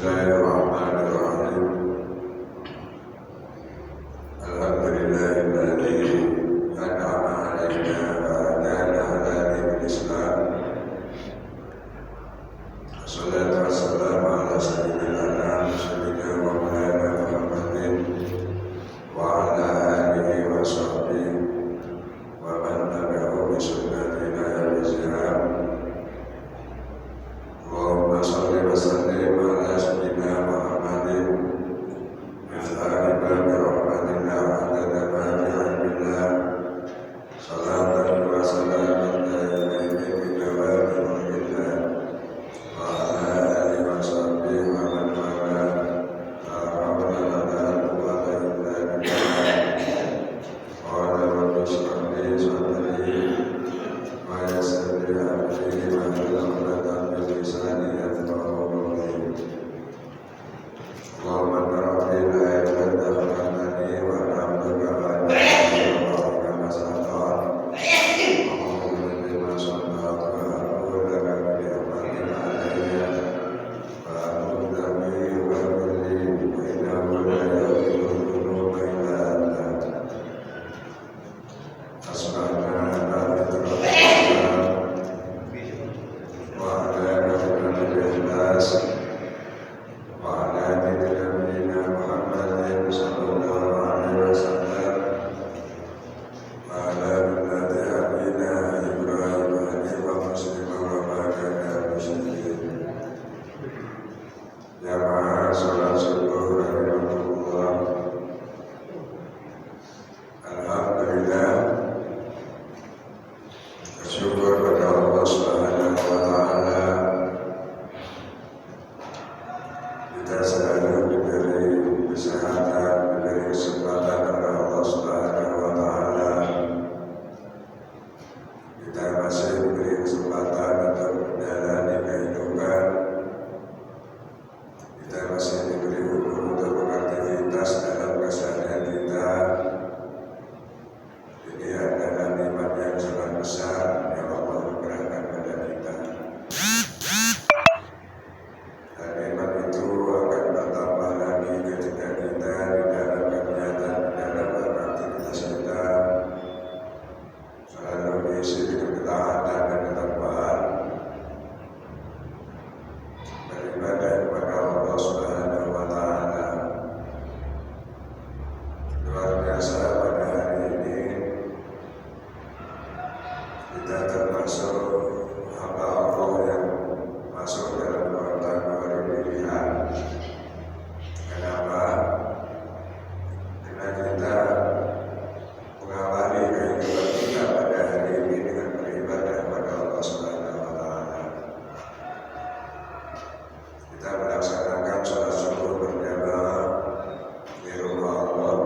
Bismillahirrahmanirrahim. Alhamdulillahilladzi an'ama 'alaina wa hadana 'ala dinil Islam. Wassalatu wassalamu ala sayyidil anam sayyidina wa maulana Muhammadin wa ala alihi wa sahbihi wa man tabi'ahu bi sunnati ila yaumil qiyamah. Allahumma shalli wa sallim ala sayyidina Muhammadin miftahil babi rahmatillah adada ma fi ilmillah salatan wa salaman daimaini bi jawabi mulkillah wa ala alihi wa sahbihi wa man wala la hawla wa la quwwata illa billah. Qala rabbi shrah li sadri wa yassir li amri wahlul 'uqdatam min lisani yafqahu qawli. Allahumma rabbi la ilaha illa anta wa na'buduka wa nasta'inu kama sana'an. Allahumma bima sana'tu wa aqulu laka bi ni'matika 'alayya wa a'udzu bika wa kulli wa innahu la yaghfiru dhunuba illa anta. Asma'na wa ala nabiyyil ikhlas wa ala nabiyyina Muhammadin sallallahu alaihi wasallam wa ala millati abina Ibrahim hanifan musliman wa ma kana musyrikin. Jamaah salat subuh rahimakumullah. Alhamdulillah, bersyukur pada Allah Subhanahu wa taala kita selalu diberi kesehatan, diberi kesempatan oleh Allah Subhanahu wa taala. Kita masih diberi kesempatan untuk menjalani kehidupan. Kita masih diberi umur untuk beraktivitas dalam keseharian kita. Ini adalah nikmat yang sangat besar yang Allah berikan pada kita. Dan nikmat itu akan bertambah lagi ketika kita di dalam kegiatan, di dalam aktivitas kita selalu diisi dengan ketaatan dan ketakwaan, beribadah kepada Allah Subhanahu wa taala. Luar biasa pada hari ini kita termasuk hamba Allah yang masuk dalam kategori pilihan. Kenapa? Karena kita mengawali kehidupan kita pada hari ini dengan beribadah kepada Allah Subhanahu wa taala. Kita melaksanakan sholat subuh berjamaah di rumah Allah,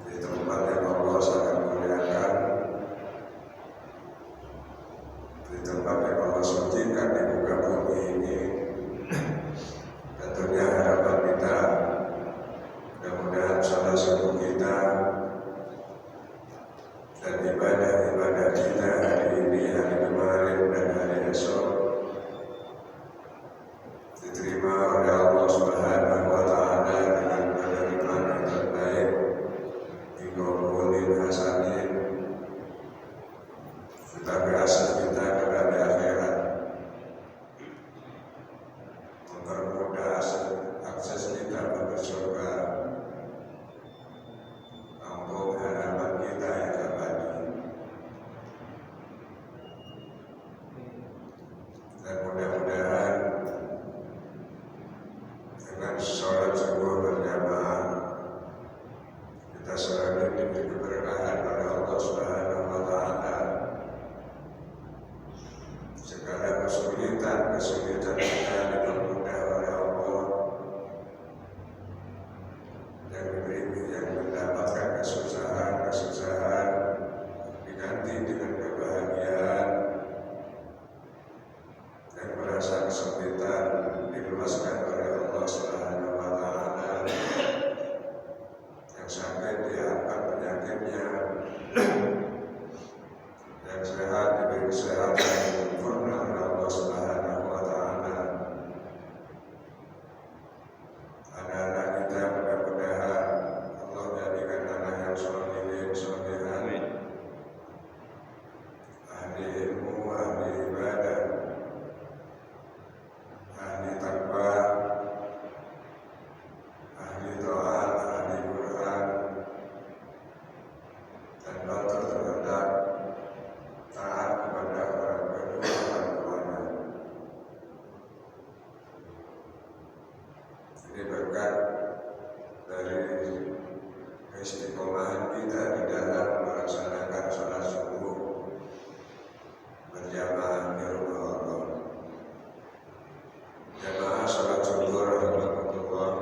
di tempat yang Allah sangat muliakan, di tempat yang Allah sucikan di muka bumi ini. Tentunya harapan kita mudah-mudahan sholat subuh kita dan ibadah-ibadah kita hari ini, hari kemarin dan hari esok diterima oleh Allah Subhanahu wa taala dengan penerimaan yang terbaik di qaulin hasanin, sebagai hasil kita kepada akhirat, mempermudah akses kita menuju surga, untuk harapan kita yang abadi. Dan mudah-mudahan dengan sholat subuh berjamaah kita selalu diberi keberkahan oleh Allah Subhanahu wa taala. Segala kesulitan kita dipermudah oleh Allah, yang mendapatkan kesusahan diganti dengan kebahagiaan, yang merasa kesulitan diluaskan oleh Allah Subhanahu wa taala. Ini berkat dari keistiqomahan kita di dalam melaksanakan sholat subuh berjamaah di rumah Allah. Jamaah sholat subuh rahimahullah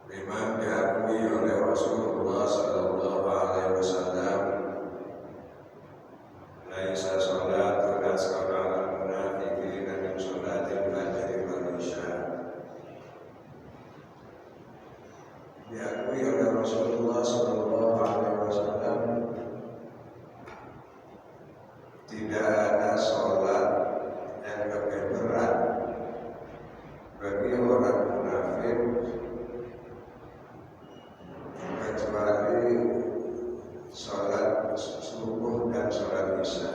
memang diakui oleh Rasulullah sallallahu alaihi wasallam, laisa sholatun asqala al-munafiqina min sholatil fajri wal isya. Diakui oleh Rasulullah sallallahu alaihi wasallam tidak ada sholat yang lebih berat bagi orang munafik kecuali sholat subuh dan sholat isya.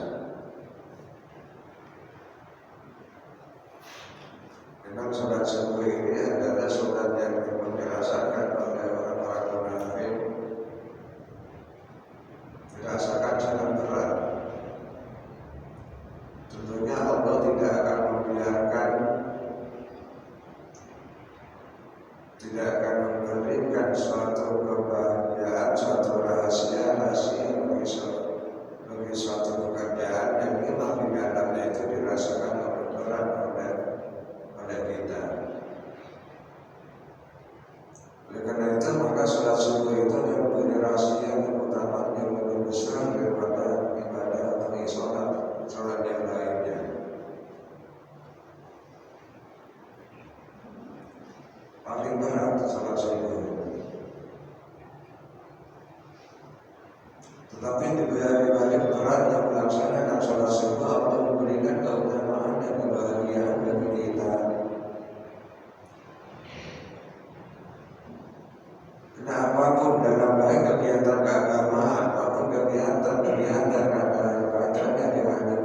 Memang sholat subuh ini adalah sholat yang memang dirasakan oleh orang-orang munafik, dirasakan sangat berat. Tentunya Allah tidak akan membiarkan, tidak akan memberikan suatu kebahagiaan, suatu rahasia bagi suatu pekerjaan yang memang di dalamnya itu dirasakan berat oleh kita. Oleh karena itu maka sholat subuh itu yang menjadi rahasia yang utama, yang lebih besar daripada ibadah atau sholat yang lainnya. Paling berat sholat subuh. Tetapi di balik beratnya melaksanakan sholat subuh, Allah memberikan keutamaan dan kebahagiaan bagi kita. Karena apapun dalam baik kegiatan keagamaan, apapun kegiatan yang dianggap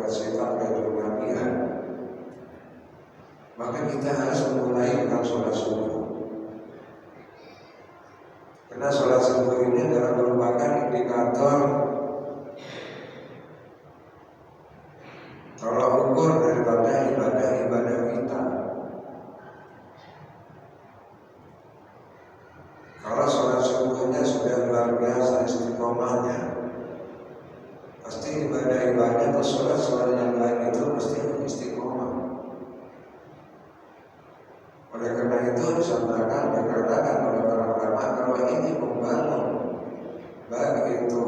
bersifat keduniawian, maka kita harus memulai dengan sholat subuh. Karena sholat subuh ini adalah merupakan indikator tolak ukur daripada ibadah kita. Kalau sholat subuhnya sudah luar biasa istiqomahnya, pasti ibadah atau sholat yang lain itu pasti istiqomah. Oleh karena itu dikatakan oleh para ulama kalau ini membangun baik itu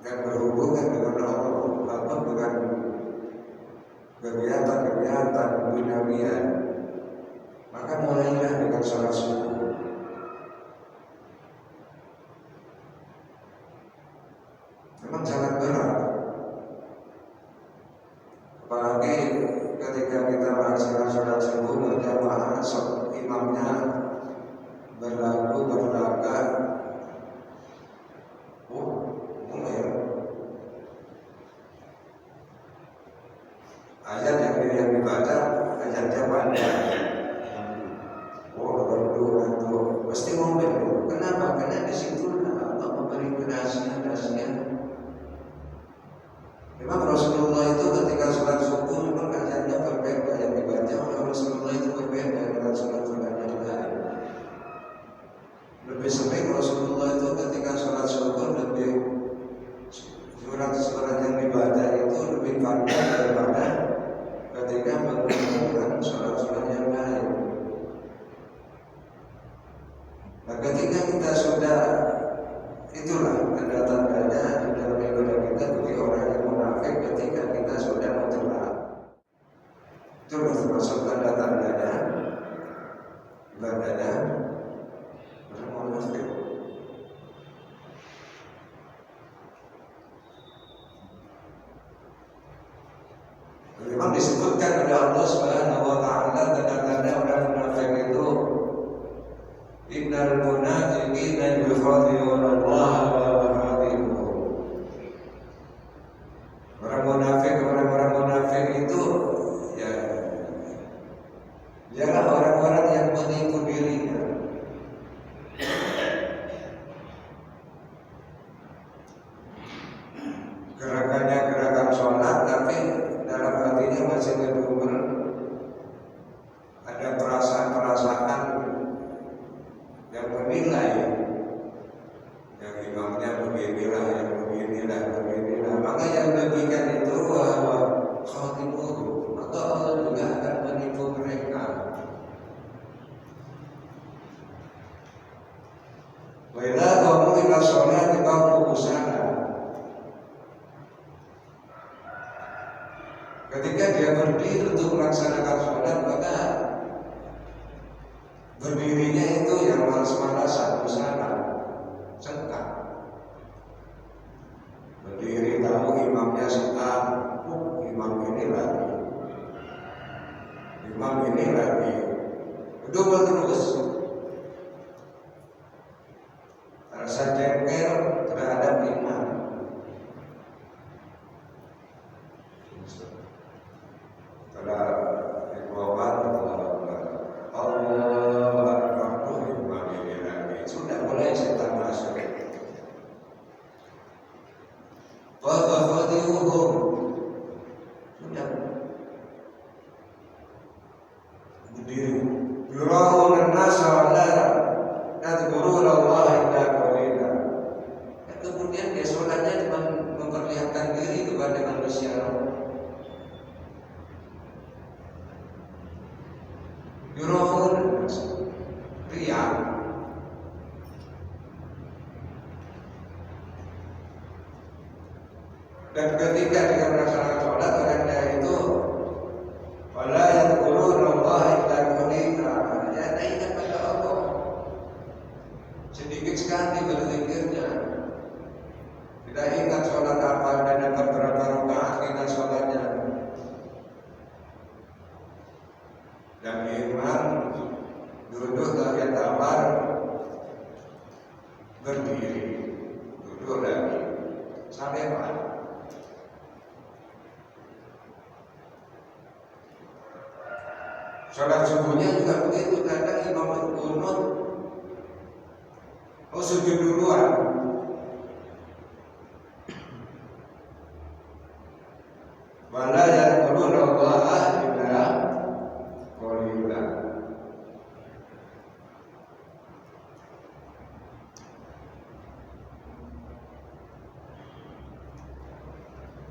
yang berhubungan dengan Allah maupun dengan kegiatan duniawian, maka mulailah dengan sholat subuh. Memang sangat berat, apalagi ketika kita melaksanakan sholat subuh berjamaah, imamnya berlaga ayat yang dibaca ayatnya panjang. Pasti ngomel. Kenapa? Karena di situ Allah memberi rahasia. Memang Rasulullah itu ketika sholat subuh memang ayatnya berbeda, yang dibaca oleh Rasulullah itu berbeda dengan sholat yang lain. Lebih sering Rasulullah itu ketika sholat subuh lebih surat yang dibaca itu lebih panjang daripada ketika menggunakan sholat yang lain. Nah, ketika kita sudah, itulah tanda-tandanya di dalam ibadah kita bagi orang yang munafik ketika kita sudah mencelah. Itu termasuk tanda-tandanya ibadahnya orang munafik. Memang disebutkan oleh Allah Subhanahu wa taala tanda-tanda orang munafik itu, innal munafiqina yukhadi'una Allah wa huwa khadi'uhum. Orang munafik itu ya ialah orang-orang yang menipu dirinya. Gerakannya gerakan sholat, tapi dalam Ketika dia berdiri untuk melaksanakan sholat, maka berdirinya itu yang malas-malasan, usaha, sengkak. Berdiri tahu imamnya sengkak, imam ini lagi, double terus. Rasa jengkel terhadap imam. Setelah ikhwan Allah Akbar, imam ini lagi. Sudah mulai setan masuk. Fadhadiruhum. Sudah berdiri. Yura'un an-nasa wa la yadhkuruna Allah illa qalila. Kemudian dia sholatnya cuma memperlihatkan diri kepada manusia. Yura'un riya. Dan ketika dia melaksanakan sholat, orangnya itu wala yadhkuruna Allah illa qalila. Ya ingat pada Allah. Sedikit sekali berzikirnya. Tidak ingat sholat apa dan dapat berapa rakaat kita sholatnya. Dan imam duduk lagi tawar, berdiri, duduk lagi, sampai mana? Sholat subuhnya juga begitu, kadang imam kunut, sujud duluan. Wala yadhkuruna Allah illa qalila.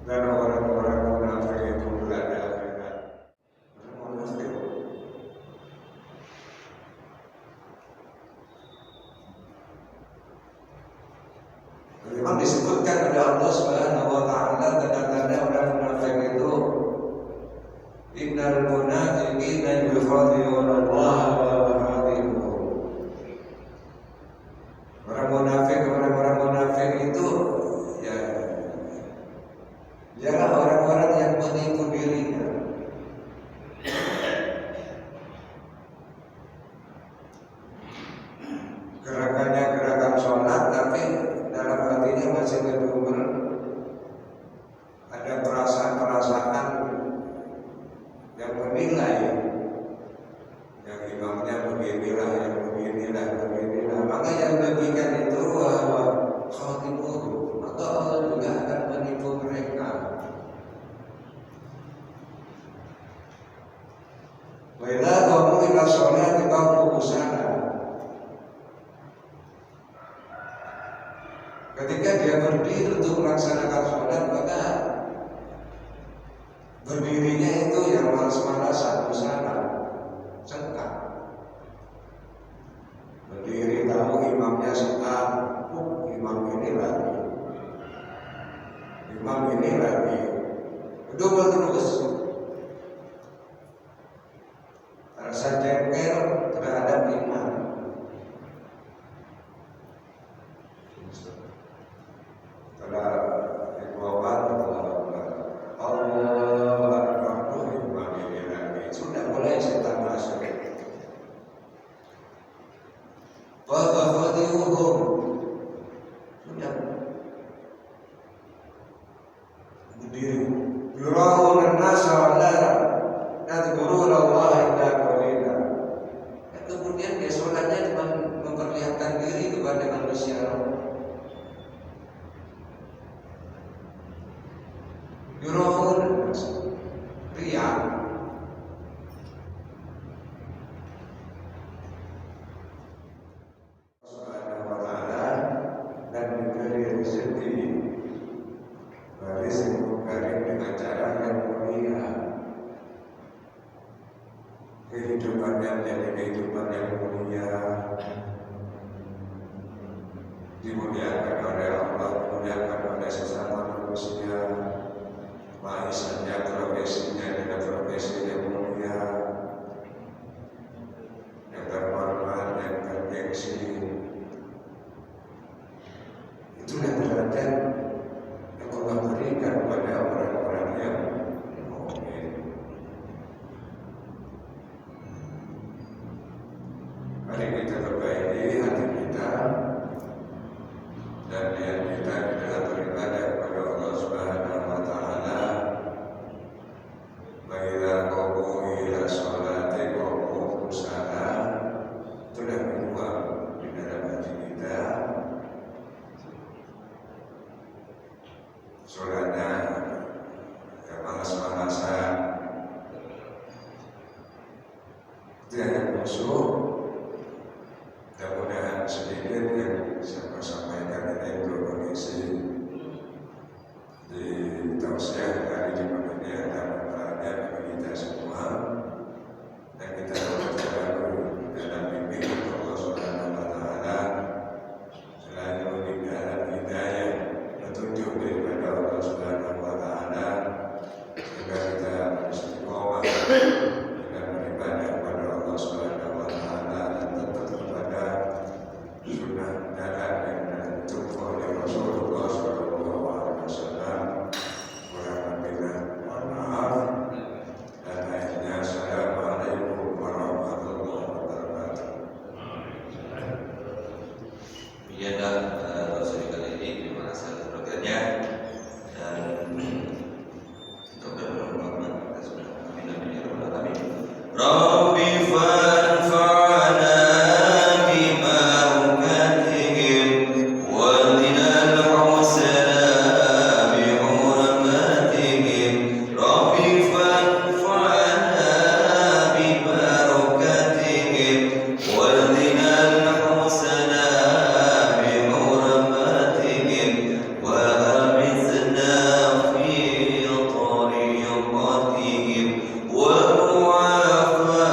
Dan orang-orang munafik itu berada akhirat. Munafik. Memang disebutkan oleh Allah Subhanahu wa taala tanda-tanda orang munafik itu, innal munafiqina yukhadi'una Allah wa yukhadi'uhum. Orang munafik itu ialah orang-orang yang menipu dirinya. Gerakannya gerakan sholat, tapi dalam hatinya masih ngedumel. Ada perasaan-perasaan yang menilai, yang imamnya beginilah, yang beginilah. Maka yang demikian itu khatibuhu, maka Allah juga akan menipu mereka. Wa idza qamu ila sholati qamu kusala. Ketika dia berdiri untuk melaksanakan sholat, maka berdirinya itu yang malas-malasan, usaha, sengkak. Berdiri tahu imamnya sengkak, imam ini lagi, double terus. Rasa jengkel terhadap imam. Setelah ikhwan Allah Akbar, imam ini lagi. Sudah mulai setan masuk. Fadhadiruhum. Sudah berdiri. Yura'un an-nasa wa la yadhkuruna Allah illa qalila. Kemudian dia sholatnya cuma memperlihatkan diri kepada manusia. Yura'un riya. Subhanahu wa ta'ala, dan diberi rezeki karim dengan cara yang mulia. Kehidupannya menjadi kehidupan yang mulia, dimuliakan oleh Allah, dimuliakan oleh sesama manusia. Mahisnya progresi besok. Mudah-mudahan sedikit yang saya sampaikan ini untuk mengisi di tausiah hari Jumat ini ada manfaatnya bagi kita semua, dan kita selalu dalam bimbingan Allah Subhanahu wa Ta'ala, selalu di dalam hidayah petunjuk daripada Allah Subhanahu wa Ta'ala, sehingga kita istiqomah dengan beribadah kepada Allah Subhanahu wa Ta'ala dan tetap kepada sunnah jalan yang ditempuh oleh Rasulullah Sallallahu Alaihi Wasallam. Kurang lebihnya mohon maaf, dan akhirnya Assalamualaikum warahmatullahi wabarakatuh. Demikianlah tausiah kali ini, terima kasih atas perhatiannya, dan kita berdoa kita sudah amin amin ya rabbal alamin. Rabbi fanfa'na bima ukatihim wa dinal husna bi hurmatihim. Rabbi fanfa'na bima ukatihim wa dinal husna bi hurmatihim wa amizna fi tariqatihim wa mu'afatihim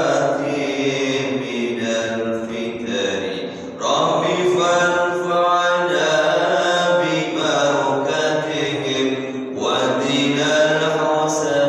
minal fitani. Rabbi fanfa'na bibarakatihim wa dinal husna